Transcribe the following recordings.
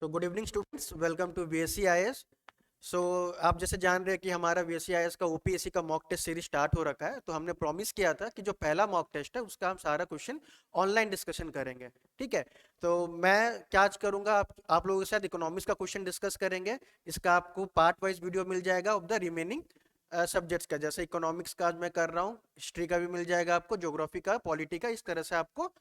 तो good evening students, welcome to BSC IAS. सो आप जैसे जान रहे हैं कि हमारा बीएससी आईएएस का ओपीएससी का मॉक टेस्ट सीरीज स्टार्ट हो रखा है। तो हमने प्रॉमिस किया था कि जो पहला मॉक टेस्ट है उसका हम सारा क्वेश्चन ऑनलाइन डिस्कशन करेंगे। ठीक है। तो मैं क्या आज करूंगा, आप लोगों के साथ इकोनॉमिक्स का क्वेश्चन डिस्कस करेंगे। इसका आपको पार्ट वाइज वीडियो मिल जाएगा ऑफ द रिमेनिंग सब्जेक्ट्स का। जैसे इकोनॉमिक्स का आज मैं कर रहा हूँ, हिस्ट्री का भी मिल जाएगा आपको, ज्योग्राफी का, पॉलिटी का, इस तरह से आपको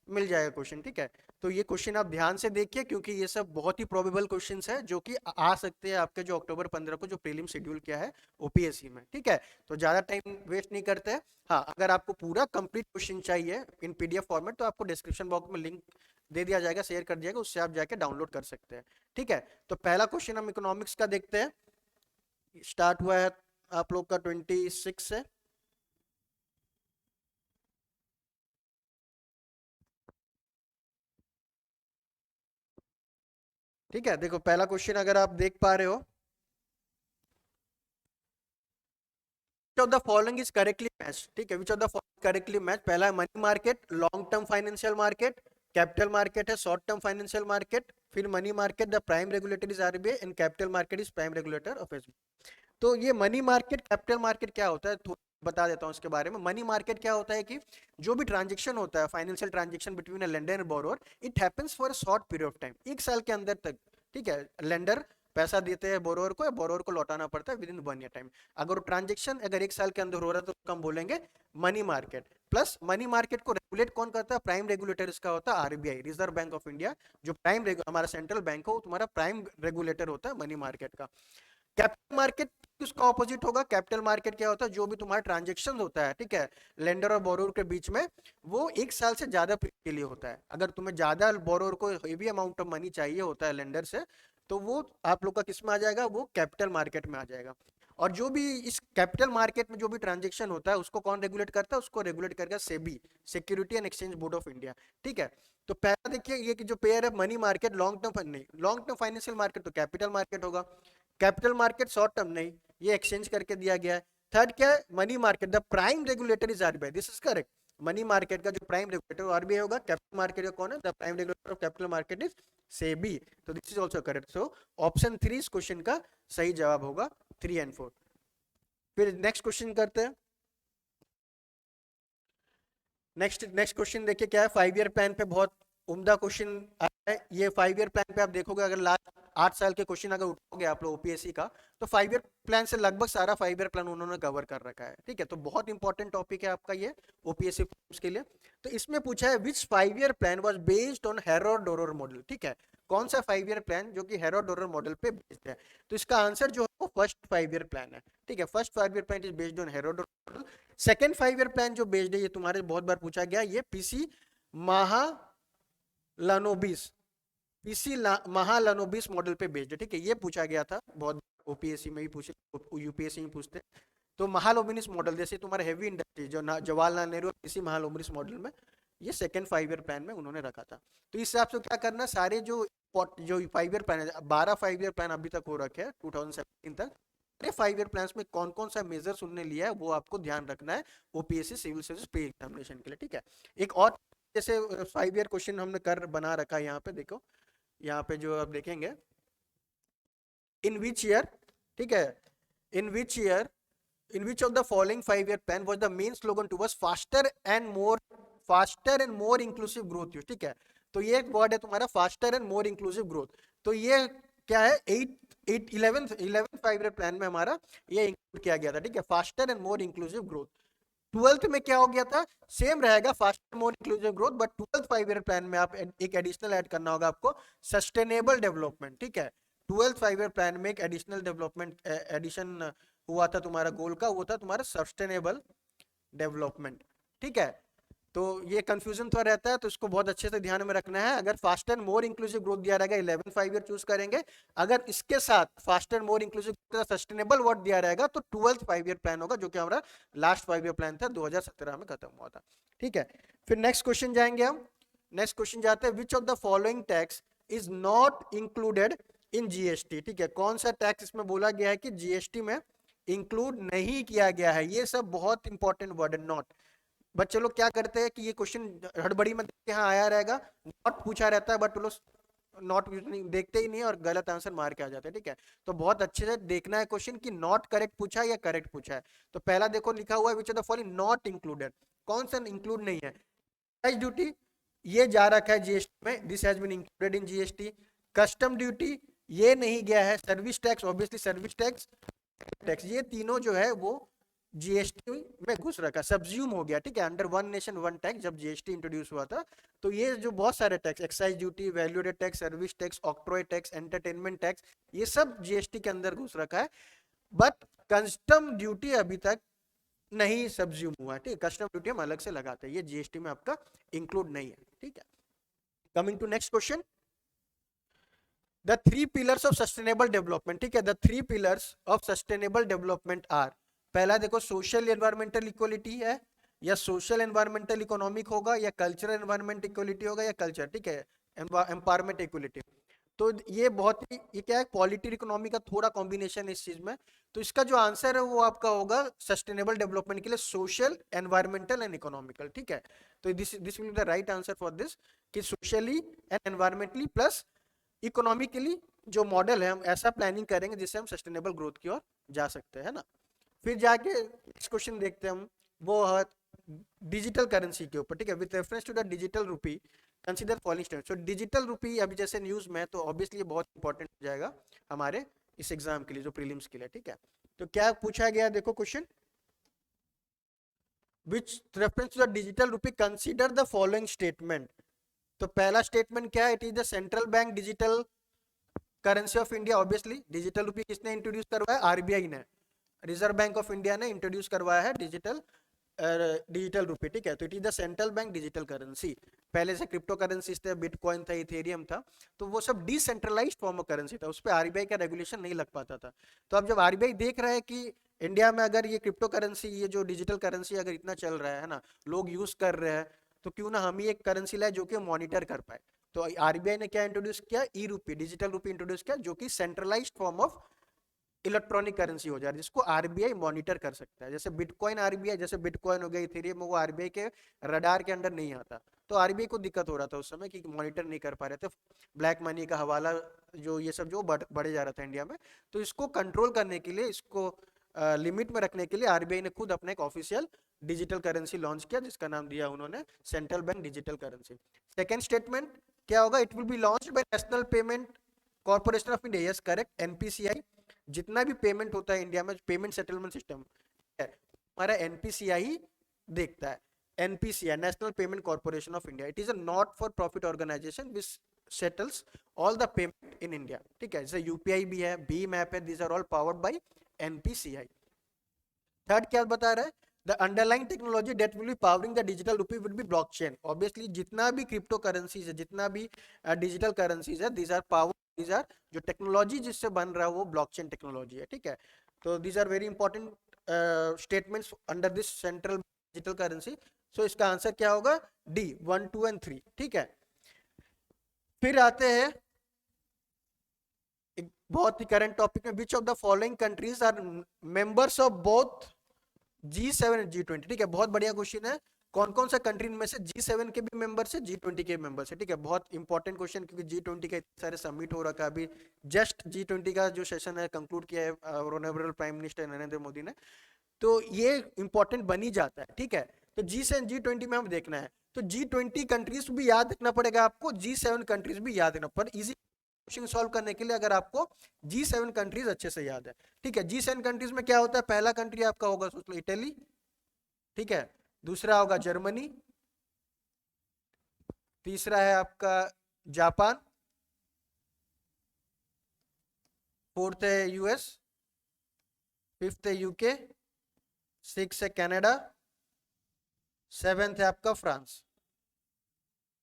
मिल जाएगा क्वेश्चन। ठीक है। तो ये क्वेश्चन आप ध्यान से देखिए क्योंकि ये सब बहुत ही प्रोबेबल क्वेश्चंस है जो कि आ सकते हैं आपके जो अक्टूबर 15 को जो प्रीलिम शेड्यूल किया है ओपीएससी में। ठीक है। तो ज्यादा टाइम वेस्ट नहीं करते हैं। हाँ, अगर आपको पूरा कंप्लीट क्वेश्चन चाहिए इन पीडीएफ फॉर्मेट तो आपको डिस्क्रिप्शन बॉक्स में लिंक दे दिया जाएगा, शेयर कर दिया जाएगा, उससे आप जाके डाउनलोड कर सकते हैं। ठीक है। तो पहला क्वेश्चन हम इकोनॉमिक्स का देखते हैं। स्टार्ट हुआ है आप लोग का 26 से। ठीक है, देखो पहला क्वेश्चन अगर आप देख पा रहे हो, which of the following is correctly matched। ठीक है, which of the following correctly matched। पहला है money market, long term financial market, capital market है शॉर्ट टर्म फाइनेंशियल मार्केट, फिर money market the prime regulator is RBI and capital market is prime regulator of SBI. तो ये money market capital market क्या होता है थोड़ा बता देता हूँ इसके बारे में। मनी मार्केट क्या होता है कि जो भी ट्रांजेक्शन होता है, financial transaction between a lender and borrower, it happens for a short period of time, एक साल के अंदर तक। ठीक है। लेंडर पैसा देते हैं बोरोअर को, या बोरोअर को लौटाना पड़ता है विद इन 1 ईयर टाइम। अगर वो ट्रांजेक्शन अगर एक साल के अंदर हो रहा है तो हम बोलेंगे money market. Plus money market को रेगुलेट कौन करता है? प्राइम रेगुलेटर इसका होता है RBI, reserve Bank of India. जो हमारा सेंट्रल बैंक हो, तुम्हारा प्राइम रेगुलेटर होता है मनी मार्केट का। कैपिटल मार्केट किसका ऑपोजिट होगा? कैपिटल मार्केट क्या होता है? जो भी तुम्हारा ट्रांजेक्शन होता है, ठीक है, लेंडर और बोरोर के बीच में, वो एक साल से ज्यादा पीरियड के लिए होता है। अगर तुम्हें ज्यादा बोरोर को हेवी अमाउंट ऑफ मनी चाहिए होता है लेंडर से, तो वो आप लोग का किस में आ जाएगा? वो कैपिटल मार्केट में आ जाएगा। और जो भी इस कैपिटल मार्केट में जो भी ट्रांजेक्शन होता है उसको कौन रेगुलेट करता है? उसको रेगुलेट करेगा SEBI, security and exchange board of India. ठीक है। तो पहला देखिए, ये कि जो पेयर है मनी मार्केट, लॉन्ग टर्म नहीं, लॉन्ग टर्म फाइनेंशियल मार्केट तो कैपिटल मार्केट होगा। कैपिटल मार्केट शॉर्ट टर्म नहीं, ये एक्सचेंज करके दिया गया है। थर्ड क्या है? Money market the prime regulator is RBI, this is correct. Money market का जो प्राइम रेगुलेटर आरबीआई होगा। कैपिटल मार्केट का कौन है? The prime regulator of capital market is SEBI. तो this is also correct. So option 3 इस क्वेश्चन का सही जवाब होगा, 3 एंड 4। फिर नेक्स्ट क्वेश्चन करते हैं। नेक्स्ट नेक्स्ट क्वेश्चन देखिए क्या है। 5 ईयर प्लान पे बहुत उम्दा क्वेश्चन है। ये 5 ईयर प्लान पे आप देखोगे, अगर लास्ट 8 साल के क्वेश्चन अगर उठाओगे आप लोग ओपीएससी का, तो 5 ईयर प्लान से लगभग सारा 5 ईयर प्लान उन्होंने कवर कर रखा है। ठीक है। तो बहुत इंपॉर्टेंट टॉपिक है आपका ये ओपीएससी के लिए। तो इसमें पूछा है which 5 year plan was based on Harrod Domar model. ठीक है। कौन सा 5 ईयर प्लान जो कि हेरोड डोरर मॉडल पे बेस्ड है? तो इसका आंसर जो है वो फर्स्ट 5 ईयर प्लान है। ठीक है। First 5 year plan is based on Herod model. Second 5 year plan जो बेस्ड है, ये तुम्हारे बहुत बार पूछा गया, ये पीसी महालानोबिस, महालानोबिस मॉडल पे बेस्ड है। ठीक है। ये पूछा गया था बहुत, ओपीएससी में भी पूछे, यूपीएससी में पूछते। तो महालोबिनिस मॉडल जैसे तुम्हारा हेवी इंडस्ट्री जो जवाहरलाल नेहरू, इसी महालोबिनिस मॉडल में ये सेकेंड 5 ईयर प्लान में उन्होंने रखा था। तो इस हिसाब से क्या करना, सारे जो 5 ईयर प्लान है, 12 5 ईयर प्लान अभी तक हो रखे हैं 2017 तक। अरे 5 ईयर प्लान में कौन कौन सा मेजर्स उन्होंने लिया है वो आपको ध्यान रखना है OPSC civil service pre examination के लिए। ठीक है। एक और जैसे 5 ईयर क्वेश्चन हमने कर बना रखा है यहाँ पे, देखो यहाँ पे जो आप देखेंगे, इन विच ईयर, ठीक है, in which year, in which of the following 5 year plan was the main slogan towards faster and more inclusive growth use. ठीक है। तो ये एक वर्ड है तुम्हारा faster and more inclusive growth. तो ये क्या है? 11th 5 ईयर प्लान में हमारा ये इंक्लूड किया गया था। ठीक है। Faster and more inclusive growth. 12th में क्या हो गया था? सेम रहेगा, faster more inclusive growth, but 12th 5 year plan में आप एक एडिशनल ऐड करना होगा आपको, सस्टेनेबल डेवलपमेंट। ठीक है। 12th 5 ईयर प्लान में एक एडिशनल डेवलपमेंट एडिशन हुआ था तुम्हारा गोल का, वो था तुम्हारा सस्टेनेबल डेवलपमेंट। ठीक है। तो ये कंफ्यूजन थोड़ा रहता है, तो इसको बहुत अच्छे से ध्यान में रखना है। अगर fast and more inclusive growth दिया रहेगा 11 5 ईयर चूज करेंगे। अगर इसके साथ fast and more inclusive sustainable word दिया रहेगा तो 12th 5 ईयर प्लान होगा, जो कि हमारा लास्ट 5 ईयर प्लान था, 2017 में खत्म हुआ था। ठीक है। फिर नेक्स्ट क्वेश्चन जाएंगे हम। नेक्स्ट क्वेश्चन जाते हैं, विच of the following tax is not included in GST. ठीक है। कौन सा टैक्स इसमें बोला गया है कि जीएसटी में इंक्लूड नहीं किया गया है? ये सब बहुत इंपॉर्टेंट वर्ड है, नॉट। बच्चे लोग क्या करते हैं कि ये क्वेश्चन हड़बड़ी में देख के हाँ आया रहेगा, नॉट पूछा रहता है, बट लोग नॉट देखते ही नहीं और गलत आंसर मार के आ जाते हैं, ठीक है। तो बहुत अच्छे से देखना है क्वेश्चन कि नॉट करेक्ट पूछा है या करेक्ट पूछा है। तो पहला देखो लिखा हुआ है which of the following not included, कौन सा इंक्लूड नहीं है। एक्साइज ड्यूटी ये जा रखा है जीएसटी में, this has been included in GST. Custom duty ये नहीं गया है। Service tax obviously service tax, tax ये तीनों जो है वो जीएसटी में घुस रखा, सब्ज्यूम हो गया, ठीक है, under one nation one tax जब जीएसटी इंट्रोड्यूस हुआ था। तो ये जो बहुत सारे tax, excise duty, value added tax, service tax, octroi tax, entertainment tax, ये सब जीएसटी के अंदर घुस रखा है। बट कस्टम ड्यूटी अभी तक नहीं सब्ज्यूम हुआ, ठीक है। कस्टम ड्यूटी हम अलग से लगाते हैं, ये जीएसटी में आपका इंक्लूड नहीं है, ठीक है। Coming to next question, the three pillars of sustainable development, ठीक है। The three pillars of sustainable development are, पहला देखो सोशल एनवायरमेंटल इक्वलिटी है, या सोशल एनवायरमेंटल इकोनॉमिक होगा, या कल्चरल एनवायरमेंट इक्वलिटी होगा, या कल्चर, ठीक है, एम्पावरमेंट इक्वलिटी। तो ये बहुत ही, ये क्या है, पॉलिटिकल इकोनॉमी का थोड़ा कॉम्बिनेशन है इस चीज में। तो इसका जो आंसर है वो आपका होगा सस्टेनेबल डेवलपमेंट के लिए सोशल, एनवायरमेंटल एंड इकोनॉमिकल, ठीक है। तो this will be the right answer for this, कि socially and environmentally plus economically जो मॉडल है हम ऐसा प्लानिंग करेंगे जिससे हम सस्टेनेबल ग्रोथ की ओर जा सकते हैं ना। फिर जाके नेक्स्ट क्वेश्चन देखते हैं हम, वो है डिजिटल करेंसी के ऊपर, ठीक है। With reference to the digital rupee consider following statement. So digital rupee अभी जैसे न्यूज में, तो ऑब्वियसली बहुत इंपॉर्टेंट हो जाएगा हमारे इस एग्जाम के लिए, जो प्रीलिम्स के लिए, ठीक है। तो क्या पूछा गया देखो question, which reference to the digital rupee consider the following statement. तो पहला स्टेटमेंट क्या है, it is the central bank digital currency of India. Obviously digital rupee किसने इंट्रोड्यूस करवाया, आरबीआई ने, रिजर्व बैंक ऑफ इंडिया ने इंट्रोड्यूस करवाया है डिजिटल रूपी, ठीक है। तो it is the central bank digital currency. पहले से क्रिप्टो करेंसीज थे, बिटकॉइन था, इथेरियम था, तो वो सब डिसेंट्रलाइज्ड फॉर्म ऑफ करेंसी था, उस पर आरबीआई का रेगुलेशन नहीं लग पाता था। तो अब जब आरबीआई देख रहा है कि इंडिया में अगर ये क्रिप्टो करेंसी, ये जो डिजिटल करेंसी अगर इतना चल रहा है ना, लोग यूज कर रहे हैं, तो क्यों ना हम ही एक करेंसी लाए जो कि मॉनिटर कर पाए। तो आरबीआई ने क्या इंट्रोड्यूस किया, ई रूपी, डिजिटल रूपी इंट्रोड्यूस किया, जो कि centralised form of electronic currency हो जा रही है, जिसको आरबीआई मॉनिटर कर सकता है। जैसे बिटकॉइन आरबीआई, जैसे बिटकॉइन हो गया, इथेरियम, वो आरबीआई के रडार के अंडर नहीं आता। तो आरबीआई को दिक्कत हो रहा था उस समय कि मॉनिटर नहीं कर पा रहे थे, ब्लैक मनी का हवाला जो ये सब जो बढ़े जा रहा था इंडिया में। तो इसको कंट्रोल करने के लिए, इसको लिमिट में रखने के लिए आरबीआई ने खुद अपना एक ऑफिशियल डिजिटल करेंसी लॉन्च किया, जिसका नाम दिया उन्होंने central bank digital currency. Second statement क्या होगा, it will be launched by national payment corporation of India, yes correct, NPCI. जितना भी पेमेंट होता है इंडिया में, पेमेंट सेटलमेंट सिस्टम है, हमारा एनपीसीआई ही देखता है। NPCI, national payment corporation of India, it is a not for profit organization which settles all the payment in India, ठीक है। जैसे यूपीआई भी है, भीम ऐप है, these are all powered by NPCI. Third क्या बता रहा है, the underlying technology that will be powering the digital rupee will be blockchain. Obviously जितना भी क्रिप्टो करेंसीज है, जितना भी डिजिटल करेंसीज है, these are power, these are जो टेक्नोलॉजी जिससे बन रहा है वो ब्लॉकचेन टेक्नोलॉजी है, ठीक है। तो these are very important statements under this central digital currency. So इसका आंसर क्या होगा, डी 1, 2 एंड 3, ठीक है। फिर आते हैं एक बहुत ही करंट टॉपिक में, which of the following countries are members of both G7 और G20, ठीक है। बहुत बढ़िया क्वेश्चन है, कौन कौन सा कंट्री में से G7 के भी मेंबर्स है, G20 के मेंबर्स है, ठीक है। बहुत इंपॉर्टेंट क्वेश्चन, क्योंकि G20 के इतने सारे समिट हो रखा है अभी, जस्ट G20 का जो सेशन है कंक्लूड किया है honourable prime minister Narendra Modi ने। तो ये इंपॉर्टेंट बन ही जाता है, ठीक है। तो G7 G20 में हम देखना है, तो G20 कंट्रीज भी याद रखना पड़ेगा आपको, G7 कंट्रीज भी याद रखना, पर इजी क्वेश्चन सॉल्व करने के लिए अगर आपको G7 कंट्रीज अच्छे से याद है, ठीक है। G7 कंट्रीज में क्या होता है, पहला कंट्री आपका होगा सोच लो इटली, ठीक है। दूसरा होगा जर्मनी, तीसरा है आपका जापान, फोर्थ है यूएस, फिफ्थ है यूके, सिक्स है कनाडा, सेवेंथ है आपका फ्रांस,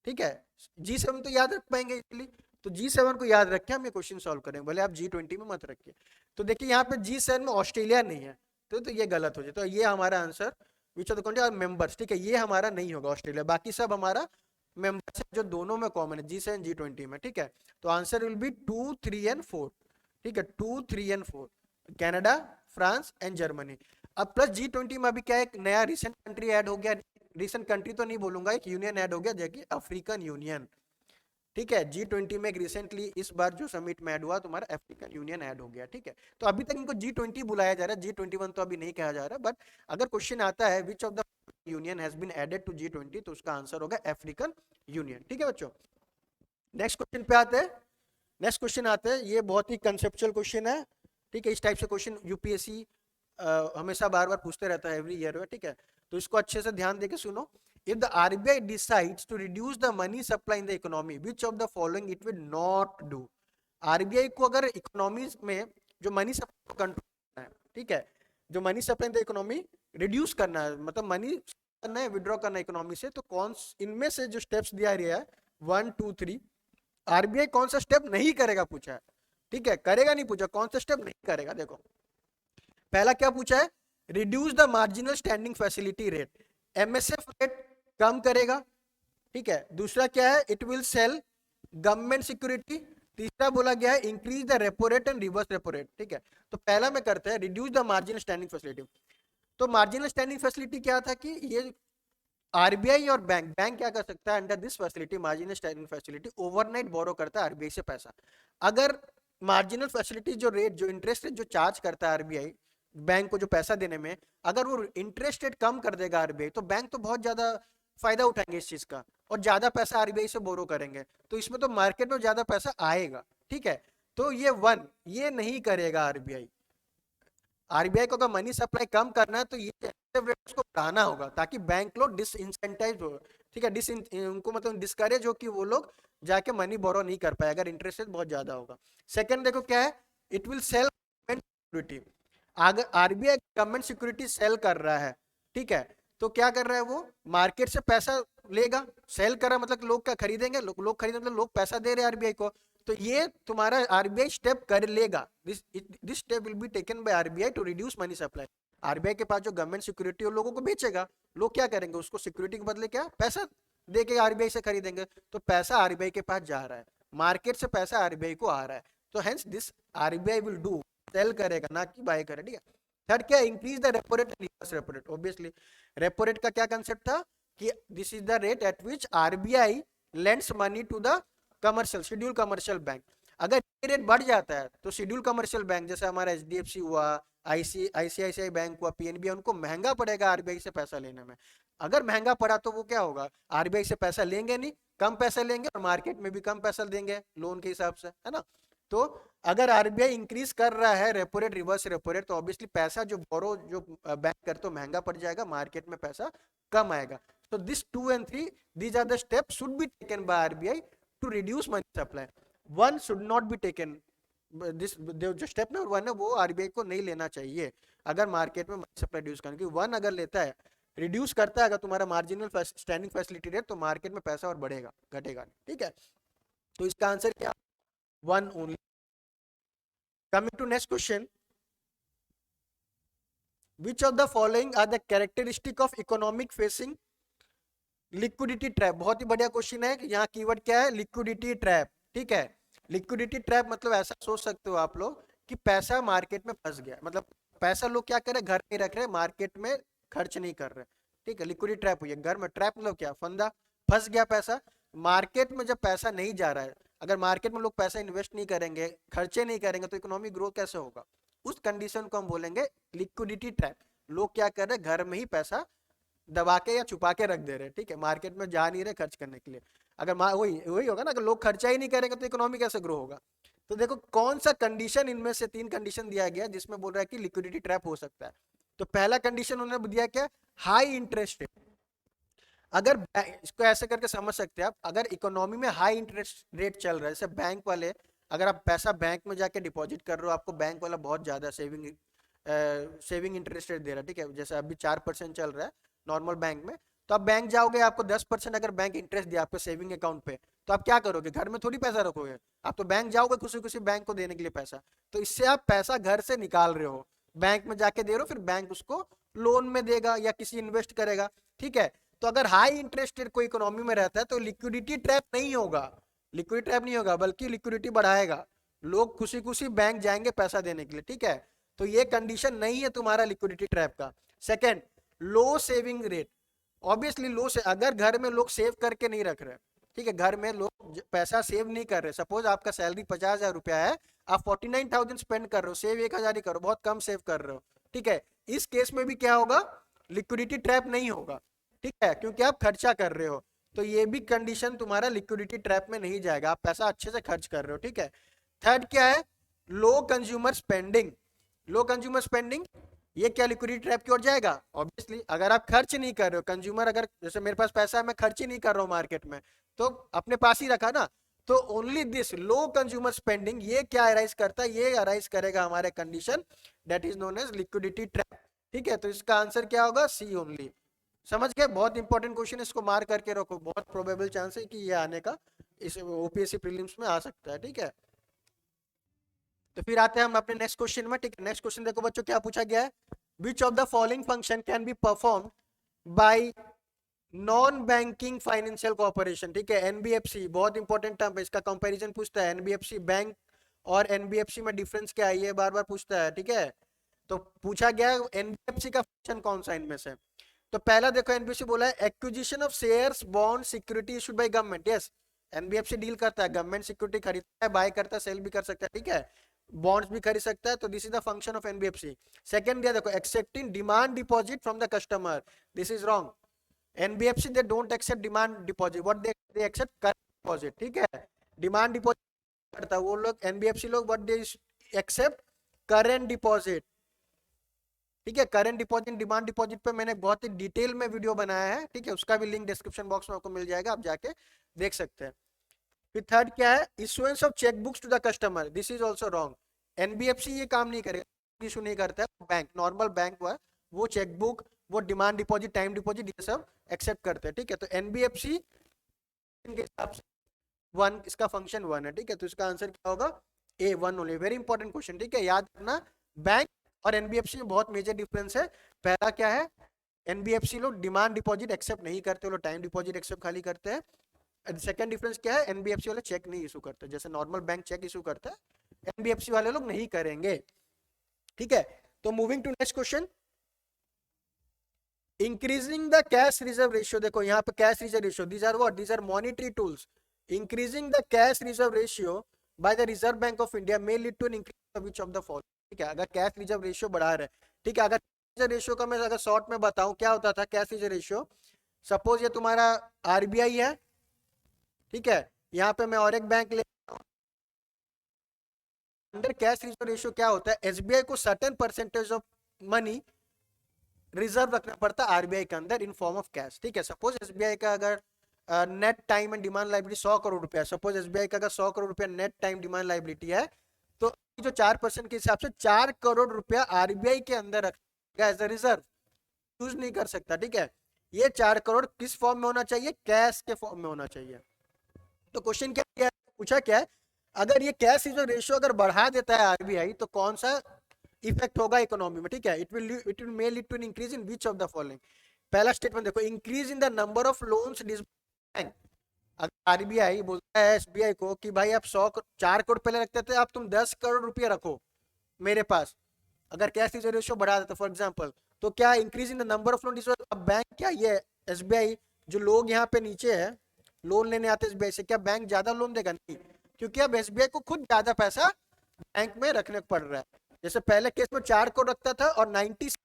ठीक है। G7 तो याद रख पाएंगे इटली, तो G7 को याद रखें, हम ये क्वेश्चन सॉल्व करेंगे, भले आप G20 में मत रखिए। तो देखिए यहाँ पे G7 में ऑस्ट्रेलिया नहीं है, तो ये गलत हो जाए। तो ये हमारा answer which of the country are members, ठीक है, ये हमारा नहीं होगा ऑस्ट्रेलिया, बाकी सब हमारा मेंबर्स जो दोनों में कॉमन है, G7 G20 में, ठीक है। तो आंसर विल बी 2, 3 एंड 4, ठीक है, 2, 3 and 4, Canada, France and Germany. अब प्लस G20 में अभी क्या एक नया रिसेंट कंट्री ऐड हो गया, रिसेंट कंट्री तो नहीं बोलूंगा, एक यूनियन ऐड हो गया, जो कि अफ्रीकन यूनियन, ठीक है। G20 में रिसेंटली इस बार जो समिट में ऐड हुआ तुम्हारा अफ्रीकन यूनियन ऐड हो गया, ठीक है। तो अभी तक इनको G20 बुलाया जा रहा है, G21 तो अभी नहीं कहा जा रहा, बट अगर क्वेश्चन आता है which of the union has been added to G20, तो उसका आंसर होगा अफ्रीकन यूनियन, ठीक है बच्चों। नेक्स्ट क्वेश्चन पे आते हैं। नेक्स्ट क्वेश्चन आते हैं, ये बहुत ही कंसेप्चुअल क्वेश्चन है, ठीक है। इस टाइप से क्वेश्चन यूपीएससी हमेशा बार बार पूछते रहता है एवरी ईयर में, ठीक है। तो इसको अच्छे से ध्यान देके सुनो। If the RBI decides to reduce the money supply in the economy, which of the following it will not do? RBI को अगर इकोनॉमी में जो मनी सप्लाई कंट्रोल करना है, ठीक है, जो money supply in the economy reduce करना है, मतलब मनी करना है, विड्रॉ करना है इकोनॉमी से, तो कौन इनमें से जो स्टेप्स दिया गया है 1 2 3, आरबीआई कौन सा स्टेप नहीं करेगा पूछा है, ठीक है। करेगा नहीं पूछा, कौन सा स्टेप नहीं करेगा। देखो पहला क्या पूछा है, reduce the marginal standing facility rate, MSF rate कम करेगा, ठीक है। दूसरा क्या है, it will sell government security. तीसरा बोला गया है increase the repo rate and reverse repo rate, ठीक है। तो पहला में करते हैं reduce the marginal standing facility. तो मार्जिनल स्टैंडिंग फैसिलिटी क्या था कि ये आरबीआई और बैंक क्या कर सकता है, under this facility marginal standing facility overnight borrow करता है आरबीआई से पैसा। अगर मार्जिनल फैसिलिटी जो रेट, जो इंटरेस्ट रेट जो चार्ज करता है आरबीआई बैंक को जो पैसा देने में, अगर वो इंटरेस्ट रेट कम कर देगा आरबीआई, तो बैंक तो बहुत ज्यादा फायदा उठाएंगे इस चीज का और ज्यादा पैसा आरबीआई से बोरो करेंगे, तो इसमें तो मार्केट में ज्यादा पैसा आएगा, ठीक है। तो ये नहीं करेगा आरबीआई। आरबीआई को अगर मनी सप्लाई कम करना है तो ये रेट्स को बढ़ाना होगा ताकि बैंक लोग डिसइंसेंटाइज हो, ठीक है, उनको मतलब डिस्करेज हो कि वो लोग जाके मनी बोरो नहीं कर पाए अगर इंटरेस्ट रेट बहुत ज्यादा होगा। सेकंड देखो क्या है, it will sell government security. अगर आरबीआई गवर्नमेंट सिक्योरिटी सेल कर रहा है, ठीक है, तो क्या कर रहा है वो मार्केट से पैसा लेगा। सेल कर रहा मतलब लोग क्या खरीदेंगे, लोग खरीदेंगे मतलब लोग पैसा दे रहे हैं आरबीआई को, तो ये तुम्हारा आरबीआई स्टेप कर लेगा। This step will be taken by RBI to reduce money supply. RBI के पास जो गवर्नमेंट सिक्योरिटी और लोगों को बेचेगा, लोग क्या करेंगे, उसको सिक्योरिटी के बदले क्या पैसा दे के आरबीआई से खरीदेंगे, तो पैसा आरबीआई के पास जा रहा है, मार्केट से पैसा आरबीआई को आ रहा है, तो hence this RBI will do, sell करेगा ना कि बाय करेगा, ठीक है। थर्ड क्या, increase the repo rate and reverse repo rate. Obviously repo rate का क्या कंसेप्ट था कि this is the rate at which RBI lends money to the commercial schedule commercial bank. अगर ये रेट बढ़ जाता है तो शेड्यूल कमर्शियल बैंक जैसे हमारा एचडीएफसी हुआ, आईसीआईसीआई बैंक हुआ, पीएनबी, उनको महंगा पड़ेगा आरबीआई से पैसा लेने में। अगर महंगा पड़ा तो वो क्या होगा, आरबीआई से पैसा लेंगे नहीं, कम पैसा लेंगे और मार्केट में भी कम पैसा देंगे लोन के हिसाब से, है ना। तो अगर आरबीआई इंक्रीज कर रहा है repo rate reverse repo rate, तो ऑब्वियसली पैसा जो बोरो जो बैंक कर तो महंगा पड़ जाएगा, मार्केट में पैसा कम आएगा। So this 2 and 3, these are the steps should be taken by RBI to reduce money supply. One should not be taken. This जो स्टेप नंबर 1 है वो आरबीआई को नहीं लेना चाहिए अगर मार्केट में मनी सप्लाई रिड्यूस करने की। 1 अगर लेता है, रिड्यूस करता है अगर तुम्हारा मार्जिनल स्टैंडिंग फैसिलिटी रेट, तो मार्केट में पैसा और बढ़ेगा, घटेगा नहीं, ठीक है। तो इसका आंसर क्या, 1 only. Coming to next question, which of the following are the characteristic of economic facing liquidity trap. बहुत ही बढ़िया क्वेश्चन है, यहाँ कीवर्ड क्या है, लिक्विडिटी ट्रैप, ठीक है। लिक्विडिटी ट्रैप मतलब ऐसा सोच सकते हो आप लोग कि पैसा मार्केट में फंस गया, मतलब पैसा लोग क्या कर रहे, घर में रख रहे, मार्केट में खर्च नहीं कर रहे, ठीक है। लिक्विडिटी ट्रैप हुई है, घर में ट्रैप मतलब क्या, फंदा, फंस गया पैसा मार्केट में। जब पैसा नहीं जा रहा है, अगर मार्केट में लोग पैसा इन्वेस्ट नहीं करेंगे, खर्चे नहीं करेंगे, तो इकोनॉमिक ग्रोथ कैसे होगा, उस कंडीशन को हम बोलेंगे लिक्विडिटी ट्रैप। लोग क्या कर रहे हैं, घर में ही पैसा दबा के या छुपा के रख दे रहे हैं, ठीक है, मार्केट में जा नहीं रहे खर्च करने के लिए। अगर वही होगा ना, अगर लोग खर्चा ही नहीं करेंगे तो इकोनॉमी कैसे ग्रो होगा। तो देखो कौन सा कंडीशन, इनमें से 3 कंडीशन दिया गया जिसमें बोल रहा है कि लिक्विडिटी ट्रैप हो सकता है। तो पहला कंडीशन उन्होंने दिया क्या, हाई इंटरेस्ट रेट। अगर इसको ऐसे करके समझ सकते हैं आप, अगर इकोनॉमी में हाई इंटरेस्ट रेट चल रहा है, जैसे बैंक वाले, अगर आप पैसा बैंक में जाके डिपॉजिट कर रहे हो, आपको बैंक वाला बहुत ज्यादा सेविंग इंटरेस्ट रेट दे रहा है, ठीक है, जैसे अभी 4% चल रहा है नॉर्मल बैंक में, तो आप बैंक जाओगे, आपको 10% अगर बैंक इंटरेस्ट दिया आपके सेविंग अकाउंट पे, तो आप क्या करोगे, घर में थोड़ी पैसा रखोगे, आप तो बैंक जाओगे खुशी खुशी बैंक को देने के लिए पैसा। तो इससे आप पैसा घर से निकाल रहे हो, बैंक में जाके दे रहे हो, फिर बैंक उसको लोन में देगा या किसी इन्वेस्ट करेगा, ठीक है। तो अगर हाई इंटरेस्ट रेट कोई इकोनॉमी में रहता है तो लिक्विडिटी ट्रैप नहीं होगा, लिक्विडिटी ट्रैप नहीं होगा, बल्कि लिक्विडिटी बढ़ाएगा, लोग खुशी खुशी बैंक जाएंगे पैसा देने के लिए, ठीक है। तो ये कंडीशन नहीं है तुम्हारा लिक्विडिटी ट्रैप का। सेकेंड, लो सेविंग रेट। ऑब्वियसली लो से, अगर घर में लोग सेव करके नहीं रख रहे, ठीक है, घर में लोग पैसा सेव नहीं कर रहे। सपोज आपका सैलरी 50,000 रुपया है, आप 49,000 स्पेंड कर रहे हो, सेव 1,000 ही करो, बहुत कम सेव कर रहे हो। ठीक है, इस केस में भी क्या होगा, लिक्विडिटी ट्रैप नहीं होगा। ठीक है, क्योंकि आप खर्चा कर रहे हो, तो ये भी कंडीशन तुम्हारा लिक्विडिटी ट्रैप में नहीं जाएगा, आप पैसा अच्छे से खर्च कर रहे हो। ठीक है, थर्ड क्या है, लो कंज्यूमर स्पेंडिंग। लो कंज्यूमर स्पेंडिंग, ये क्या लिक्विडिटी ट्रैप की ओर जाएगा? ऑब्वियसली, अगर आप खर्च नहीं कर रहे हो, कंज्यूमर अगर जैसे मेरे पास पैसा है, मैं खर्च ही नहीं कर रहा हूँ मार्केट में, तो अपने पास ही रखा ना, तो only this low consumer spending, ये क्या अराइज करता है, ये अराइज करेगा हमारे condition that is known as liquidity trap. ठीक है, तो इसका आंसर क्या होगा, सी ओनली। समझ गए, बहुत इंपॉर्टेंट क्वेश्चन, इसको मार करके रखो, बहुत प्रोबेबल चांस है कि ये आने का इस ओपीएससी प्रीलिम्स में आ सकता है। ठीक है, तो फिर आते हैं हम अपने नेक्स्ट क्वेश्चन में। ठीक है, नेक्स्ट क्वेश्चन देखो बच्चों, क्या पूछा गया है, which of the following function can be perform by non banking financial corporation. ठीक है, एनबीएफसी बहुत इंपॉर्टेंट टर्म है, इसका कंपैरिजन पूछता है, एनबीएफसी बैंक और एनबीएफसी में डिफरेंस क्या है, ये बार बार पूछता है। ठीक है, तो पूछा गया एनबीएफसी का फंक्शन कौन सा इनमें से। तो पहला देखो, एनबीएफसी बोला है acquisition of shares bond security issued by government. Yes, NBFC deal करता है, गवर्नमेंट सिक्योरिटी खरीदता है, बाय करता है, सेल भी कर सकता है। ठीक है, बॉन्ड्स भी खरीद सकता है, तो this is the function of NBFC. Second दिया देखो, accepting demand deposit from the customer, this is wrong. NBFC they don't accept demand deposit, what they accept current deposit. ठीक है, डिमांड डिपॉजिट करता है वो लोग, एनबीएफसी लोग what they accept current deposit. ठीक है, करंट डिपॉजिट डिमांड डिपॉजिट पे मैंने बहुत ही डिटेल में वीडियो बनाया है। ठीक है, उसका भी लिंक डिस्क्रिप्शन बॉक्स में आपको मिल जाएगा, आप जाके देख सकते हैं। फिर थर्ड क्या है, issuance of cheque books to the customer, this is also wrong. NBFC ये काम नहीं करेगा, इशू नहीं करता है, बैंक नॉर्मल बैंक हुआ, वो चेक बुक, वो डिमांड डिपॉजिट, टाइम डिपॉजिट, ये सब एक्सेप्ट करते हैं। ठीक है, तो एनबीएफसी के हिसाब से वन, इसका फंक्शन वन है। ठीक है, तो इसका आंसर क्या होगा, A one only. Very important question. ठीक है, याद रखना, बैंक और एनबीएफसी में बहुत मेजर डिफरेंस है। पहला क्या है, एनबीएफसी लोग डिमांड डिपॉजिट एक्सेप्ट नहीं करते, लोग टाइम डिपॉजिट एक्सेप्ट खाली करते हैं। सेकंड डिफरेंस क्या है, एनबीएफसी वाले चेक नहीं इशू करते, जैसे नॉर्मल बैंक चेक इशू करता है, एनबीएफसी वाले लोग नहीं करेंगे। ठीक है, तो moving to next question, increasing the cash reserve ratio. देखो यहाँ पे cash reserve ratio, these are what, these are monetary tools. Increasing the cash reserve ratio by the Reserve Bank of India may lead to an increase which of the following. ठीक है, अगर cash reserve ratio बढ़ा रहे, ठीक है, अगर reserve ratio का मैं अगर शॉर्ट में बताऊं क्या होता था कैश रिजर्व रेशियो, सपोज ये तुम्हारा आरबीआई है। ठीक है, यहाँ पे मैं और एक बैंक ले, अंडर कैश रिजर्व रेशियो क्या होता है, एसबीआई को certain percentage of money reserve रखना पड़ता है आरबीआई के अंदर इन फॉर्म ऑफ कैश। ठीक है, सपोज एसबीआई का अगर net time and demand liability 100 crore रुपया, सपोज एसबीआई का अगर 100 करोड़ रुपया नेट टाइम डिमांड लाइबिलिटी है, तो जो 4% के हिसाब से 4 करोड़ रुपया आरबीआई के अंदर रखेगा एज अ रिजर्व, यूज नहीं कर सकता। ठीक है, ये 4 करोड़ किस फॉर्म में होना चाहिए, कैश के फॉर्म में होना चाहिए। तो क्वेश्चन क्या है, पूछा क्या है, अगर ये कैश रिजर्व रेशियो अगर बढ़ा देता है आरबीआई, तो कौन सा इफेक्ट होगा इकोनॉमी में। ठीक है, it will may lead to an increase in which of the following. पहला स्टेटमेंट देखो, increase in the number of loans disbursed. अगर आरबीआई बोलता है एसबीआई को कि भाई आप 4 करोड़ पहले रखते थे, आप तुम 10 करोड़ रुपया रखो मेरे पास, अगर कैश रिजर्व रेशियो बढ़ा देता फॉर एग्जांपल, तो क्या increase in the number of loan disbursed, अब बैंक क्या, ये एसबीआई जो लोग यहाँ पे नीचे है लोन लेने आते हैं एसबीआई से, क्या बैंक ज्यादा लोन देगा? नहीं, क्योंकि अब एसबीआई को खुद ज्यादा पैसा बैंक में रखने पड़ रहा है। जैसे पहले केस में 4 करोड़ रखता था और 90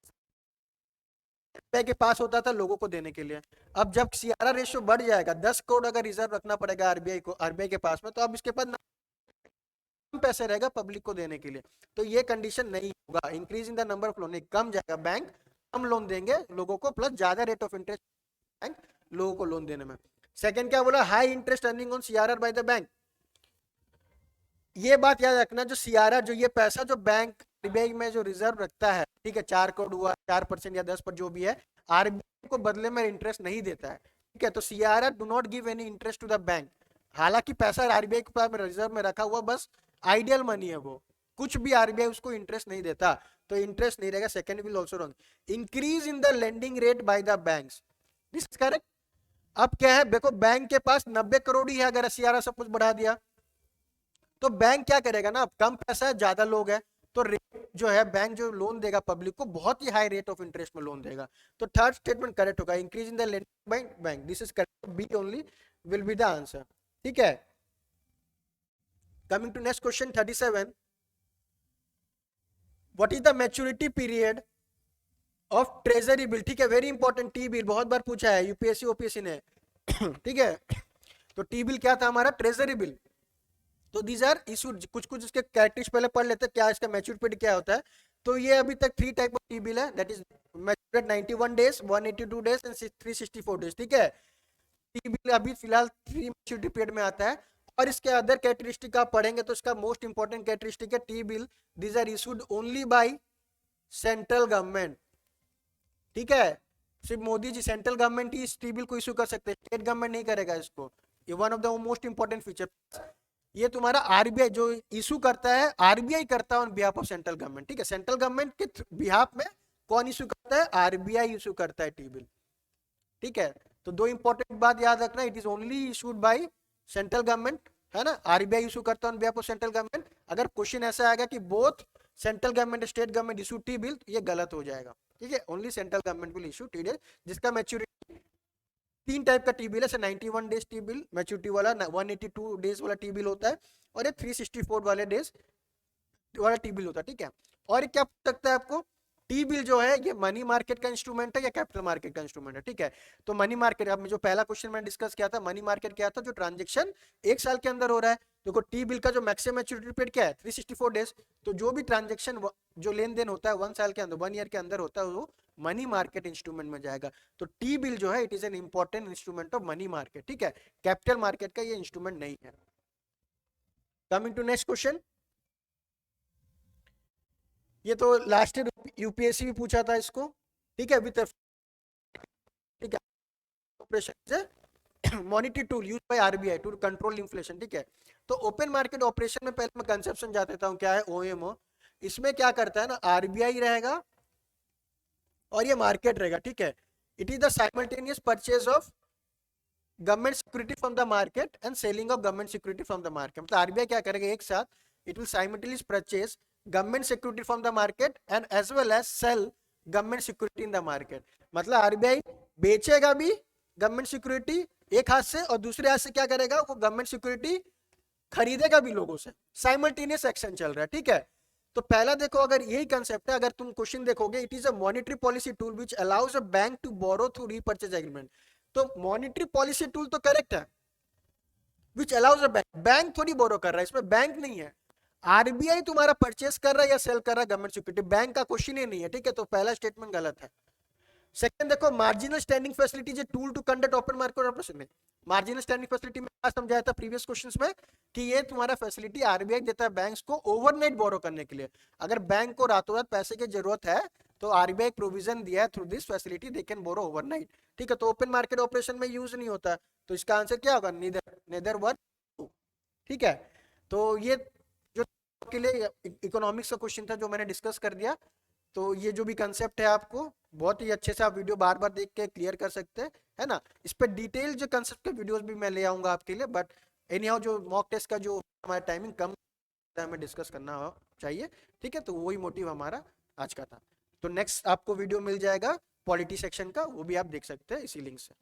के पास होता था लोगों को देने के लिए। अब जब सीआरआर रेशियो बढ़ जाएगा, 10 करोड़ अगर रिजर्व रखना पड़ेगा आरबीआई को, आरबीआई के पास में, तो अब इसके पास कम पैसे रहेगा पब्लिक को देने के लिए। तो ये कंडीशन नहीं होगा, increase in the number of loan, कम जाएगा, बैंक कम लोन देंगे लोगों को, प्लस ज्यादा रेट ऑफ इंटरेस्ट बैंक लोगों को लोन देने में। सेकंड क्या बोला, high interest earning on CRR by the bank. ये बात याद रखना, जो सीआरआर, जो ये पैसा जो बैंक आरबीआई में जो रिजर्व रखता है, ठीक है, 4 करोड़ हुआ, 4% या 10 पर जो भी है, आरबीआई को बदले में इंटरेस्ट नहीं देता है। ठीक है, तो CRR do not give any interest to the bank. हालांकि पैसा आरबीआई के पास रिजर्व में रखा हुआ, बस आइडियल मनी है वो, कुछ भी आरबीआई उसको इंटरेस्ट नहीं देता, तो इंटरेस्ट नहीं रहेगा। Second will also wrong. Increase in the lending rate by the banks, this is correct. अब क्या है, देखो बैंक के पास 90 करोड़ ही है, अगर सीआरआर सब कुछ बढ़ा दिया तो बैंक क्या करेगा ना, अब कम पैसा है, ज्यादा लोग है, तो रेट जो है बैंक जो लोन देगा पब्लिक को, बहुत ही हाई रेट ऑफ इंटरेस्ट में लोन देगा। तो थर्ड स्टेटमेंट करेक्ट होगा, increase in the lending bank, this is correct, B only, will be the answer. ठीक है. Coming to next question 37. What is the maturity period of treasury bill? ठीक है, very important. T bill बहुत बार पूछा है UPSC OPSC ने. ठीक है. तो टी बिल क्या था हमारा? Treasury bill. तो दीज आर इशूड. कुछ कुछ इसके कैरेक्टरिस्टिक्स पहले पढ़ लेते हैं, क्या इसका मैच्योर पीरियड क्या होता है. तो ये अभी तक 3 टाइप ऑफ टी बिल है, that is mature 91 days, 182 days and 364 days. ठीक है. टी बिल अभी फिलहाल 3 मैच्योरिटी पीरियड में आता है. और इसके अदर कैरेक्टरिस्टिक आप पढ़ेंगे तो इसका मोस्ट इंपॉर्टेंट कैरेक्टरिस्टिक है T bill, these are issued only by central government. ठीक है. सिर्फ मोदी जी, सेंट्रल गवर्नमेंट ही इस टी बिल को इशू कर सकते हैं, स्टेट गवर्नमेंट नहीं करेगा इसको. ये one of the most important feature. ये तुम्हारा आरबीआई जो इशू करता है, आरबीआई करता है on behalf of central government. ठीक है. सेंट्रल गवर्नमेंट के बिहाफ में कौन इशू करता है? आरबीआई इशू करता है टी बिल. ठीक है. तो दो इंपॉर्टेंट बात याद रखना, it is only issued by central government, है ना. आरबीआई इशू करता है on behalf of central government. अगर क्वेश्चन ऐसा आएगा कि both central government state government issue T bill, ये गलत हो जाएगा. ठीक है. Only central government will issue T bill, जिसका मैच्योरिटी 3 टाइप का टी बिल है. 91 डेज टी बिल मैच्योरिटी वाला, 182 डेज वाला टी बिल होता है, और ये 364 वाले डेज वाला टी बिल होता है. ठीक है. और क्या पूछ सकता है आपको? टी बिल जो है ये मनी मार्केट का इंस्ट्रूमेंट है या कैपिटल मार्केट का इंस्ट्रूमेंट है. ठीक है. तो मनी मार्केट, अब जो पहला क्वेश्चन मैंने डिस्कस किया था, मनी मार्केट क्या था? जो ट्रांजेक्शन 1 साल के अंदर हो रहा है. देखो टी बिल का जो मैक्सिमम मैच्योरिटी पीरियड क्या है? 364 डेज. तो जो भी ट्रांजेक्शन, जो लेन देन होता है 1 साल के अंदर, 1 ईयर के अंदर होता है, वो मनी मार्केट इंस्ट्रूमेंट में जाएगा. तो टी बिल जो है it is an important instrument of money market. ठीक है. कैपिटल मार्केट का ये इंस्ट्रूमेंट नहीं है. Coming to next question. ये तो लास्ट ईयर यूपीएससी भी पूछा था इसको. ठीक है. विद, ठीक है, ऑपरेशन से monetary tool use by RBI to control inflation. ठीक है. तो ओपन मार्केट ऑपरेशन में पहले मैं कंसेप्शन जा देता हूं, क्या है ओएमओ. इसमें क्या करता है ना, आरबीआई रहेगा और ये मार्केट रहेगा. ठीक है. It is the simultaneous purchase of government security from the market and selling of government security from the market. मतलब आरबीआई क्या करेगा, एक साथ it will simultaneous purchase government security from the market and as well as sell government security in the market. मतलब RBI बेचेगा भी government security एक हाथ से, और दूसरे हाथ से क्या करेगा, वो गवर्नमेंट सिक्योरिटी खरीदेगा भी लोगों से. साइमल्टेनियस एक्शन चल रहा है. ठीक है. तो पहला देखो, अगर यही कंसेप्ट है, अगर तुम क्वेश्चन देखोगे, it is a monetary policy tool which allows a bank to borrow through repurchase agreement. तो मॉनेटरी पॉलिसी टूल तो करेक्ट है, which allows a bank. Bank थोड़ी बोरो कर रहा है, इसमें बैंक नहीं है. आरबीआई तुम्हारा परचेस कर रहा है या सेल कर रहा है गवर्नमेंट सिक्योरिटी, बैंक का क्वेश्चन ही नहीं है. ठीक है. तो पहला स्टेटमेंट गलत है. सेकंड देखो, marginal standing facility is tool to conduct open market operation में. मार्जिनल स्टैंडिंग फैसिलिटी में क्या समझाया था प्रीवियस क्वेश्चंस में, कि ये तुम्हारा फैसिलिटी आरबीआई देता है बैंक्स को ओवरनाइट बोरो करने के लिए. अगर बैंक को रातों रात पैसे की जरूरत है तो आरबीआई प्रोविजन दिया है, through this facility they can borrow overnight. ठीक है. तो ओपन मार्केट ऑपरेशन में यूज नहीं होता. तो इसका आंसर क्या होगा? Neither one. ठीक है. तो ये जो के लिए इकोनॉमिक्स का क्वेश्चन था जो मैंने डिस्कस कर दिया. तो ये जो भी कंसेप्ट है आपको बहुत ही अच्छे से आप वीडियो बार बार देख के क्लियर कर सकते हैं, है ना. इस पर डिटेल जो कंसेप्ट के वीडियोस भी मैं ले आऊंगा आपके लिए. बट एनी हाउ जो मॉक टेस्ट का जो हमारा टाइमिंग कम हमें डिस्कस करना चाहिए. ठीक है. तो वही मोटिव हमारा आज का था. तो नेक्स्ट आपको वीडियो मिल जाएगा पॉलिटी सेक्शन का, वो भी आप देख सकते हैं इसी लिंक से.